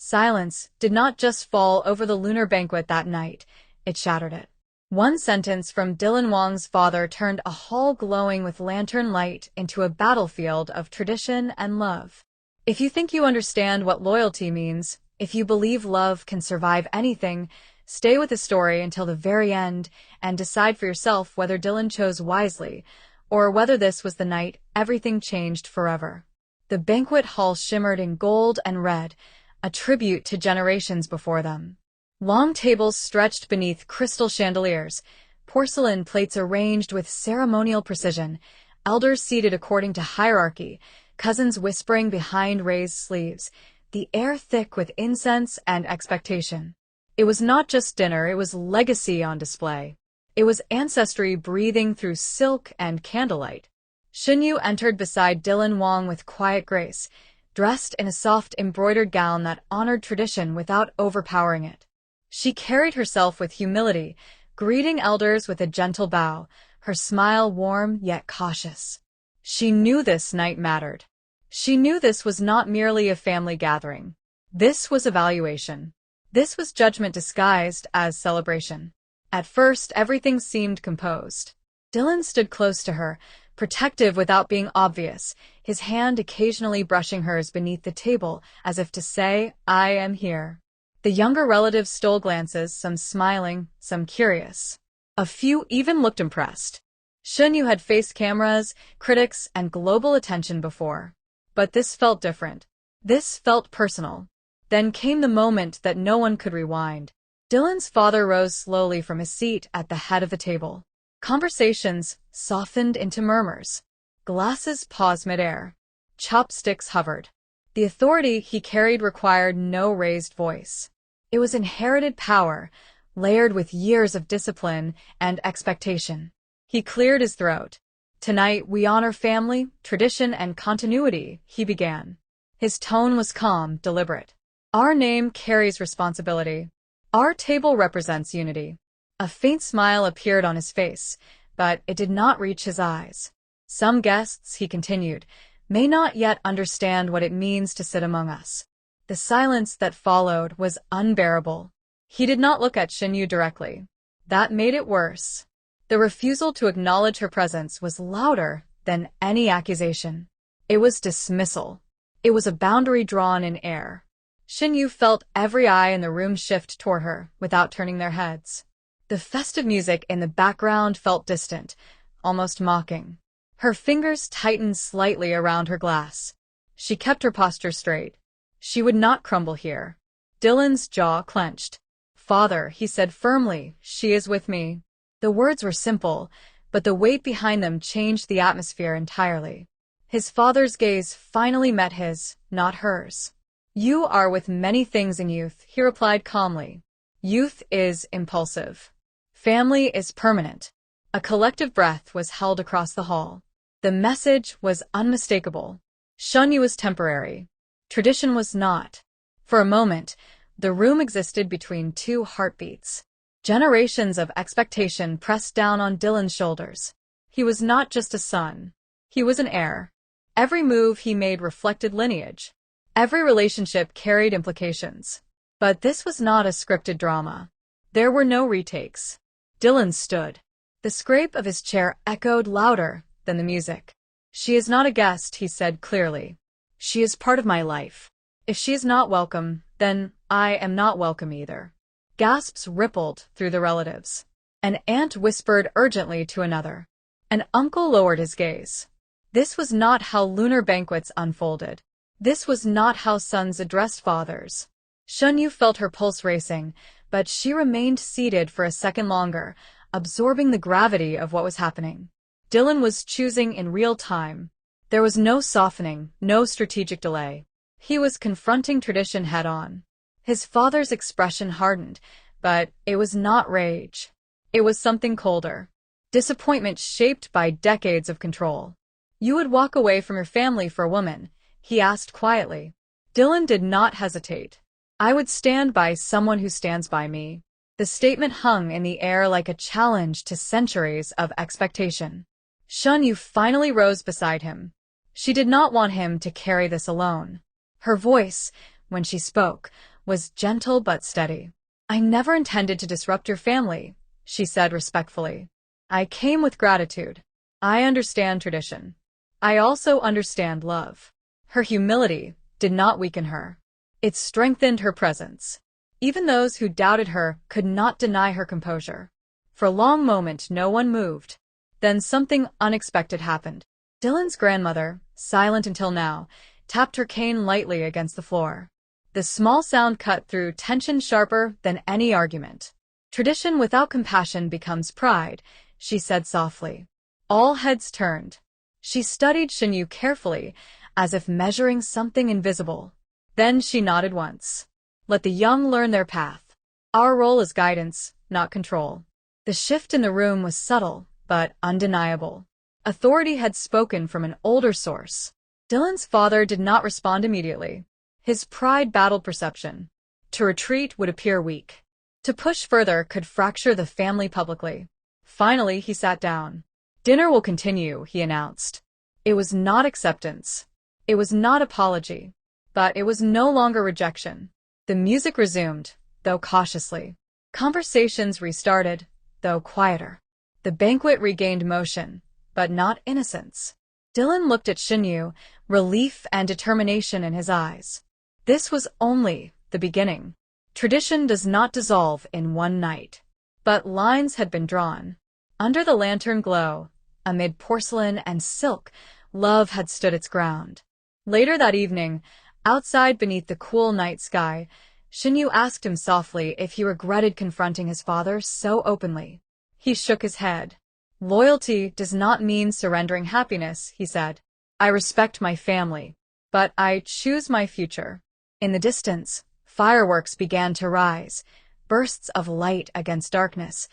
Silence did not just fall over the lunar banquet that night, it shattered it. One sentence from Wang's father turned a hall glowing with lantern light into a battlefield of tradition and love. If you think you understand what loyalty means, if you believe love can survive anything, stay with the story until the very end and decide for yourself whether Dylan chose wisely, or whether this was the night everything changed forever. The banquet hall shimmered in gold and red, a tribute to generations before them. Long tables stretched beneath crystal chandeliers, porcelain plates arranged with ceremonial precision, elders seated according to hierarchy, cousins whispering behind raised sleeves, the air thick with incense and expectation. It was not just dinner, it was legacy on display. It was ancestry breathing through silk and candlelight. Shinyu entered beside Wang with quiet grace, dressed in a soft embroidered gown that honored tradition without overpowering it. She carried herself with humility, greeting elders with a gentle bow, her smile warm yet cautious. She knew this night mattered. She knew this was not merely a family gathering. This was evaluation. This was judgment disguised as celebration. At first, everything seemed composed. Dylan stood close to her, protective without being obvious, his hand occasionally brushing hers beneath the table as if to say, "I am here." The younger relatives stole glances, some smiling, some curious. A few even looked impressed. Shen Yue had faced cameras, critics, and global attention before. But this felt different. This felt personal. Then came the moment that no one could rewind. Dylan's father rose slowly from his seat at the head of the table. Conversations softened into murmurs. Glasses paused midair. Chopsticks hovered. The authority he carried required no raised voice. It was inherited power, layered with years of discipline and expectation. He cleared his throat. "Tonight we honor family, tradition, and continuity," he began. His tone was calm, deliberate. "Our name carries responsibility. Our table represents unity." A faint smile appeared on his face, but it did not reach his eyes. "Some guests," he continued, "may not yet understand what it means to sit among us." The silence that followed was unbearable. He did not look at Shinyu directly. That made it worse. The refusal to acknowledge her presence was louder than any accusation. It was dismissal. It was a boundary drawn in air. Shinyu felt every eye in the room shift toward her without turning their heads. The festive music in the background felt distant, almost mocking. Her fingers tightened slightly around her glass. She kept her posture straight. She would not crumble here. Dylan's jaw clenched. "Father," he said firmly, "she is with me." The words were simple, but the weight behind them changed the atmosphere entirely. His father's gaze finally met his, not hers. "You are with many things in youth," he replied calmly. "Youth is impulsive. Family is permanent." A collective breath was held across the hall. The message was unmistakable. Shinyu was temporary. Tradition was not. For a moment, the room existed between two heartbeats. Generations of expectation pressed down on Dylan's shoulders. He was not just a son. He was an heir. Every move he made reflected lineage. Every relationship carried implications. But this was not a scripted drama. There were no retakes. Dylan stood. The scrape of his chair echoed louder than the music. "She is not a guest," he said clearly. "She is part of my life. If she is not welcome, then I am not welcome either." Gasps rippled through the relatives. An aunt whispered urgently to another. An uncle lowered his gaze. This was not how lunar banquets unfolded. This was not how sons addressed fathers. Shinyu felt her pulse racing, but she remained seated for a second longer, absorbing the gravity of what was happening. Dylan was choosing in real time. There was no softening, no strategic delay. He was confronting tradition head-on. His father's expression hardened, but it was not rage. It was something colder. Disappointment shaped by decades of control. "You would walk away from your family for a woman?" he asked quietly. Dylan did not hesitate. "I would stand by someone who stands by me." The statement hung in the air like a challenge to centuries of expectation. Shen Yue finally rose beside him. She did not want him to carry this alone. Her voice, when she spoke, was gentle but steady. "I never intended to disrupt your family," she said respectfully. "I came with gratitude. I understand tradition. I also understand love." Her humility did not weaken her. It strengthened her presence. Even those who doubted her could not deny her composure. For a long moment, no one moved. Then something unexpected happened. Dylan's grandmother, silent until now, tapped her cane lightly against the floor. The small sound cut through tension sharper than any argument. "Tradition without compassion becomes pride," she said softly. All heads turned. She studied Shinyu carefully, as if measuring something invisible. Then she nodded once. "Let the young learn their path. Our role is guidance, not control." The shift in the room was subtle, but undeniable. Authority had spoken from an older source. Dylan's father did not respond immediately. His pride battled perception. To retreat would appear weak. To push further could fracture the family publicly. Finally, he sat down. "Dinner will continue," he announced. It was not acceptance. It was not apology. But it was no longer rejection. The music resumed, though cautiously. Conversations restarted, though quieter. The banquet regained motion, but not innocence. Dylan looked at Shinyu, relief and determination in his eyes. This was only the beginning. Tradition does not dissolve in one night. But lines had been drawn. Under the lantern glow, amid porcelain and silk, love had stood its ground. Later that evening, outside beneath the cool night sky, Shinyu asked him softly if he regretted confronting his father so openly. He shook his head. "Loyalty does not mean surrendering happiness," he said. "I respect my family, but I choose my future." In the distance, fireworks began to rise, bursts of light against darkness,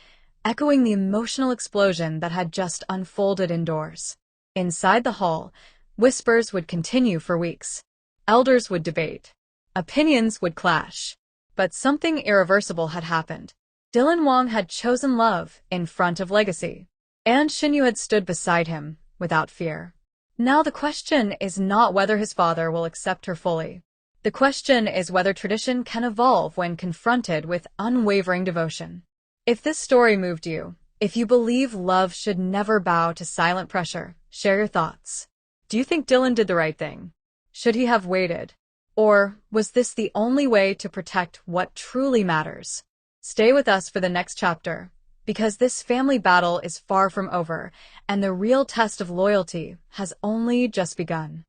echoing the emotional explosion that had just unfolded indoors. Inside the hall, whispers would continue for weeks. Elders would debate. Opinions would clash. But something irreversible had happened. Dylan Wang had chosen love in front of legacy. And Shinyu had stood beside him, without fear. Now the question is not whether his father will accept her fully. The question is whether tradition can evolve when confronted with unwavering devotion. If this story moved you, if you believe love should never bow to silent pressure, share your thoughts. Do you think Dylan did the right thing? Should he have waited? Or was this the only way to protect what truly matters? Stay with us for the next chapter, because this family battle is far from over, and the real test of loyalty has only just begun.